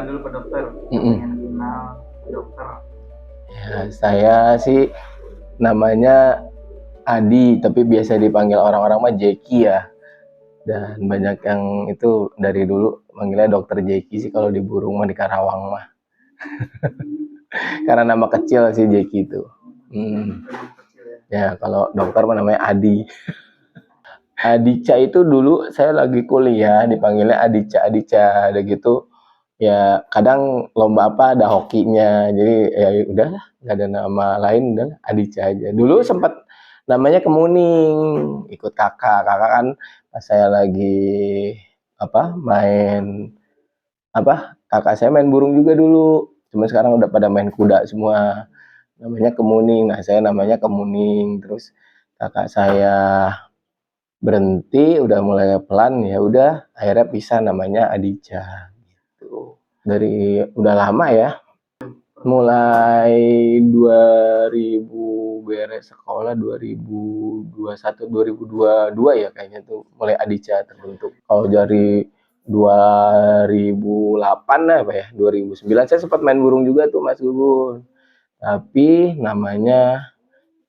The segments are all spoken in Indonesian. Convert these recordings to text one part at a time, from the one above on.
kenalan dulu ke dokter. Mm-mm. Pengen kenal dokter. Ya, saya sih namanya Adi, tapi biasa dipanggil orang-orang mah Jeki ya. Dan banyak yang itu dari dulu manggilnya dokter Jeki sih kalau di Burung mah, di Karawang mah. Karena nama kecil sih Jeki itu. Memang kecil ya. Ya, kalau dokter mah namanya Adi. Adica itu dulu saya lagi kuliah dipanggilnya Adica, Adica, ada gitu. Ya kadang lomba apa ada hokinya, jadi ya udahlah, nggak ada nama lain, udah Adica aja. Dulu sempat namanya Kemuning, ikut kakak kan pas saya lagi apa main apa kakak saya main burung juga dulu, cuma sekarang udah pada main kuda semua. Namanya Kemuning, nah saya namanya Kemuning, terus kakak saya berhenti, udah mulai pelan, ya udah akhirnya pisah namanya Adija gitu. Dari udah lama ya, mulai 2000 beres sekolah 2021 2022 ya kayaknya tuh mulai Adija terbentuk. Kalau dari 2008 lah apa ya, 2009 saya sempat main burung juga tuh Mas Gugun, tapi namanya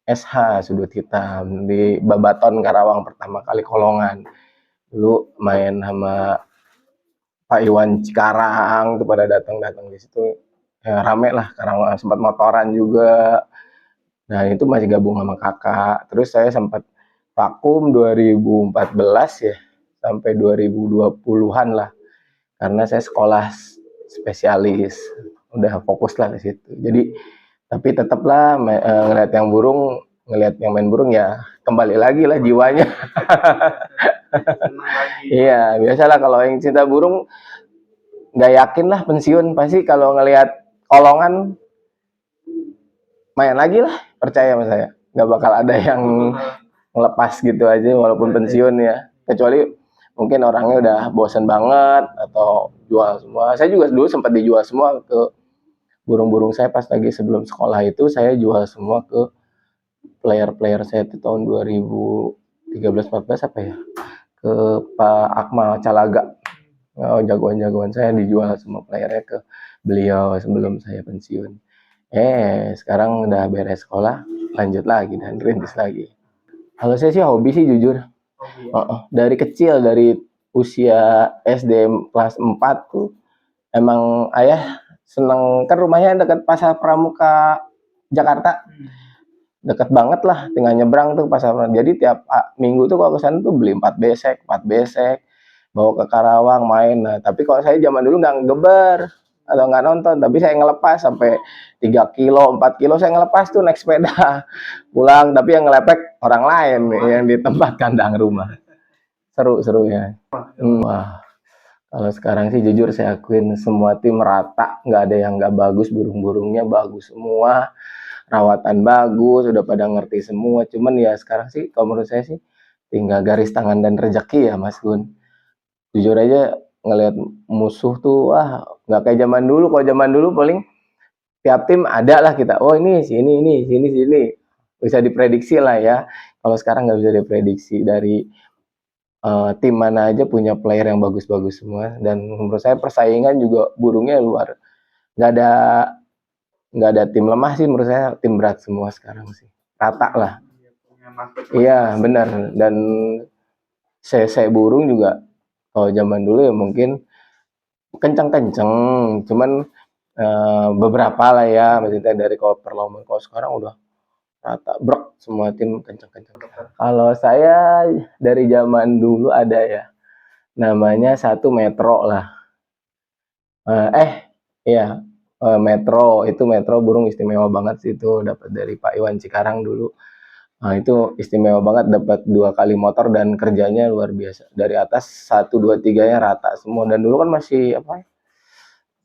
SH Sudut Hitam di Babaton Karawang, pertama kali Kolongan. Dulu main sama Pak Iwan Cikarang tuh pada datang-datang di situ. Ya, rame lah Karawang, sempat motoran juga. Nah, itu masih gabung sama kakak. Terus saya sempat vakum 2014 ya sampai 2020-an lah. Karena saya sekolah spesialis. Udah fokus lah ke situ. Jadi tapi tetaplah ngelihat yang burung, ngelihat yang main burung ya kembali lagi lah jiwanya. Iya, biasalah kalau yang cinta burung nggak yakin lah pensiun, pasti kalau ngelihat kolongan main lagi lah, percaya sama saya nggak bakal ada yang ngelepas gitu aja walaupun pensiun ya, kecuali mungkin orangnya udah bosan banget atau jual semua. Saya juga dulu sempat dijual semua ke burung-burung saya pas lagi sebelum sekolah itu, saya jual semua ke player-player saya itu tahun 2013-14 apa ya, ke Pak Akmal Calaga. Oh, jagoan-jagoan saya dijual semua playernya ke beliau sebelum saya pensiun. Sekarang udah beres sekolah, lanjut lagi dan rintis lagi. Kalau saya sih hobi sih jujur. Dari kecil, dari usia SD kelas 4 tuh emang ayah seneng, kan rumahnya dekat Pasar Pramuka Jakarta. Deket banget lah, tinggal nyebrang tuh pasar. Jadi tiap minggu tuh kalau kesana tuh beli 4 besek, bawa ke Karawang main. Nah, tapi kalau saya zaman dulu nggak ngegeber atau nggak nonton, tapi saya ngelepas sampai 3 kilo, 4 kilo saya ngelepas tuh naik sepeda pulang, tapi yang ngelepek orang lain yang di tempat kandang rumah. Seru ya. Wah, kalau sekarang sih jujur saya akuin semua tim rata, nggak ada yang nggak bagus, burung-burungnya bagus semua, rawatan bagus, udah pada ngerti semua. Cuman ya sekarang sih kalau menurut saya sih tinggal garis tangan dan rezeki ya Mas Gun. Jujur aja ngelihat musuh tuh wah nggak kayak zaman dulu. Kalau zaman dulu paling tiap tim ada lah kita. Oh ini sini bisa diprediksi lah ya. Kalau sekarang nggak bisa diprediksi, dari tim mana aja punya player yang bagus-bagus semua, dan menurut saya persaingan juga burungnya luar. Nggak ada nggak ada tim lemah sih menurut saya, tim berat semua sekarang sih, rata lah. Iya benar, dan saya burung juga kalau zaman dulu ya mungkin kenceng-kenceng, cuman beberapa lah ya, maksudnya dari kalau perlombaan. Kalau sekarang udah rata brek, semua tim kenceng-kenceng. Kalau saya dari zaman dulu ada ya, namanya satu Metro lah. Iya, Metro itu, Metro burung istimewa banget sih, itu dapat dari Pak Iwan Cikarang dulu. Nah, itu istimewa banget, dapat 2 kali motor dan kerjanya luar biasa. Dari atas 1, 2, 3-nya rata semua, dan dulu kan masih apa?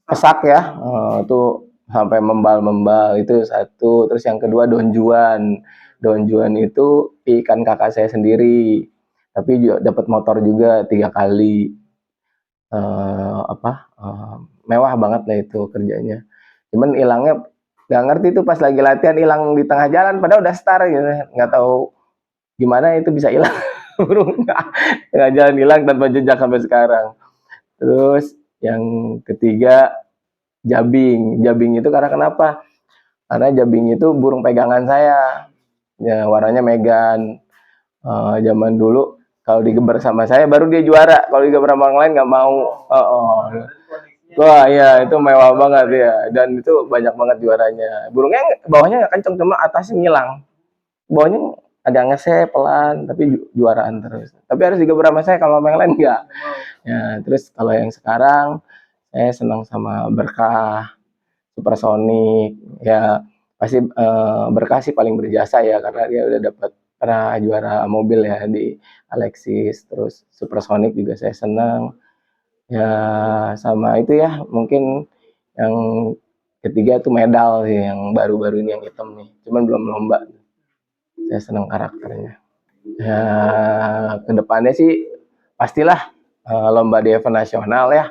Pesak ya. Itu sampai membal itu satu. Terus yang kedua Don Juan. Don Juan itu ikan kakak saya sendiri. Tapi juga dapat motor juga 3 kali. Mewah banget lah itu kerjanya. Cuman hilangnya nggak ngerti tuh, pas lagi latihan hilang di tengah jalan, padahal udah start gitu, nggak tahu gimana itu bisa hilang. Burung tengah jalan hilang tanpa jejak sampai sekarang. Terus yang ketiga Jabing. Jabing itu karena kenapa? Karena jabing itu burung pegangan saya. Ya, warnanya Megan. Zaman dulu kalau digeber sama saya baru dia juara. Kalau digeber sama orang lain nggak mau. Wah iya itu mewah banget ya. Dan itu banyak banget juaranya. Burungnya bawahnya nggak kenceng, cuma atasnya ngilang. Bawahnya agak ngesep pelan, tapi juaraan terus. Tapi harus digeber sama saya, kalau sama yang lain nggak. Ya, terus kalau yang sekarang saya senang sama Berkah, Supersonic. Ya pasti Berkah sih paling berjasa ya karena dia udah dapat pernah juara mobil ya di Alexis. Terus Supersonic juga saya senang. Ya sama itu ya mungkin yang ketiga tuh medal sih yang baru-baru ini yang hitam nih. Cuman belum lomba. Saya senang karakternya. Ya kedepannya sih pastilah lomba di event nasional ya.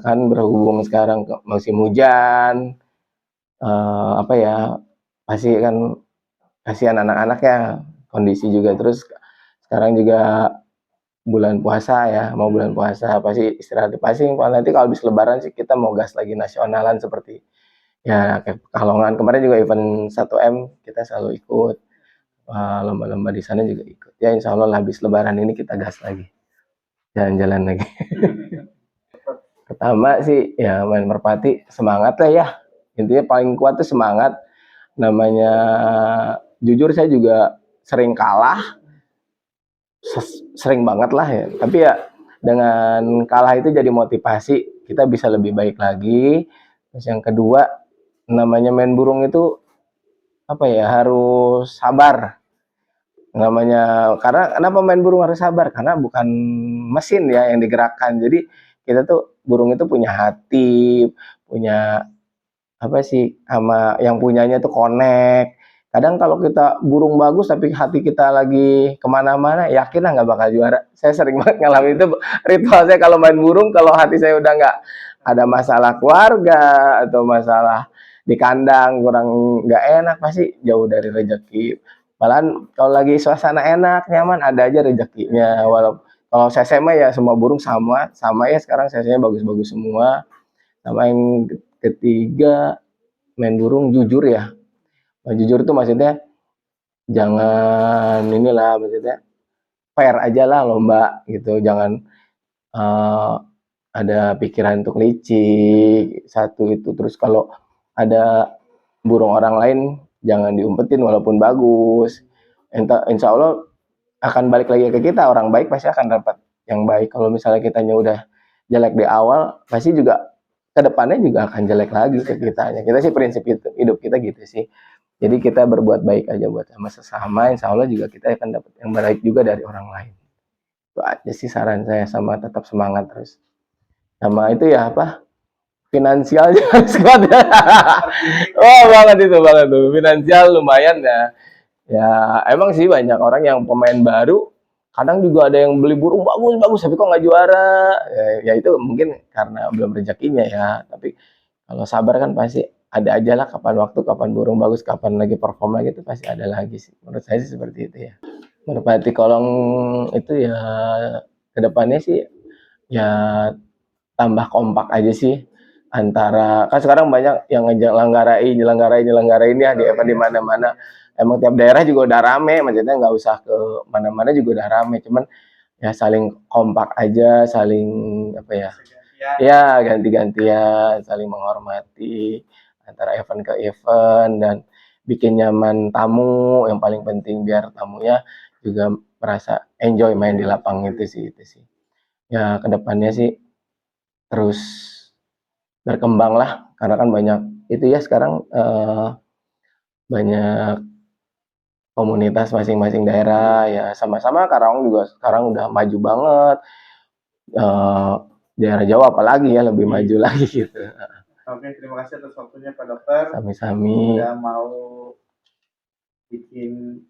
Kan berhubung sekarang ke musim hujan, apa ya pasti kan kasihan anak-anaknya kondisi juga terus sekarang juga bulan puasa ya mau bulan puasa pasti istirahat pasti nanti kalau habis lebaran sih kita mau gas lagi nasionalan seperti ya kayak Pekalongan kemarin juga event 1M kita selalu ikut lomba-lomba di sana juga ikut ya insya Allah habis lebaran ini kita gas lagi jalan-jalan lagi. Pertama sih ya main merpati semangat lah ya intinya paling kuat tuh semangat namanya jujur saya juga sering kalah sering banget lah ya tapi ya dengan kalah itu jadi motivasi kita bisa lebih baik lagi. Terus yang kedua namanya main burung itu apa ya harus sabar namanya karena kenapa main burung harus sabar karena bukan mesin ya yang digerakkan jadi kita tuh burung itu punya hati punya apa sih sama yang punyanya tuh connect kadang kalau kita burung bagus tapi hati kita lagi kemana-mana yakin lah nggak bakal juara saya sering banget ngalamin itu ritual saya kalau main burung kalau hati saya udah nggak ada masalah keluarga atau masalah di kandang kurang nggak enak pasti jauh dari rezeki malahan kalau lagi suasana enak nyaman ada aja rezekinya walau kalau saya mah ya semua burung sama sama ya sekarang saya bagus-bagus semua sama yang ketiga main burung jujur ya nah, jujur itu maksudnya jangan inilah maksudnya fair aja lah lomba gitu jangan uh, ada pikiran untuk licik satu itu terus kalau ada burung orang lain jangan diumpetin walaupun bagus insya Allah akan balik lagi ke kita orang baik pasti akan dapat yang baik kalau misalnya kitanya udah jelek di awal pasti juga kedepannya juga akan jelek lagi ke kitanya kita sih prinsip hidup kita gitu sih jadi kita berbuat baik aja buat sama sesama insya Allah juga kita akan dapat yang baik juga dari orang lain itu aja sih saran saya sama tetap semangat terus sama itu ya apa finansial harus kuat ya. Oh banget tuh finansial lumayan ya ya emang sih banyak orang yang pemain baru kadang juga ada yang beli burung bagus tapi kok nggak juara ya itu mungkin karena belum rezekinya ya tapi kalau sabar kan pasti ada aja lah kapan waktu kapan burung bagus kapan lagi perform lagi itu pasti ada lagi sih menurut saya sih seperti itu ya merpati kolong itu ya kedepannya sih ya tambah kompak aja sih antara kan sekarang banyak yang nyelenggarain ya di event di mana-mana emang tiap daerah juga udah rame maksudnya nggak usah ke mana-mana juga udah rame cuman ya saling kompak aja saling apa ya ya ganti-gantian saling menghormati antara event ke event dan bikin nyaman tamu yang paling penting biar tamunya juga merasa enjoy main di lapang itu sih ya kedepannya sih terus berkembang lah karena kan banyak itu ya sekarang banyak komunitas masing-masing daerah ya sama-sama Karawang juga sekarang udah maju banget eh, daerah Jawa apalagi ya lebih maju lagi gitu. Oke, terima kasih atas waktunya Pak Dokter. Sami-sami. Udah mau bikin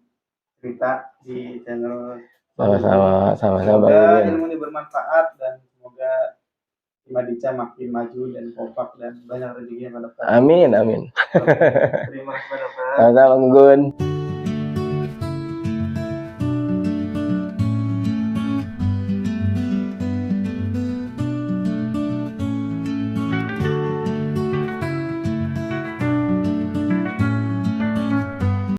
cerita di channel. Sama-sama Semoga Bang ilmu ini bermanfaat dan semoga Madica makin maju dan kompak dan banyak rezekinya Pak Dokter. Amin. Oke, terima kasih Pak Dokter. Sama-sama Bang Gun.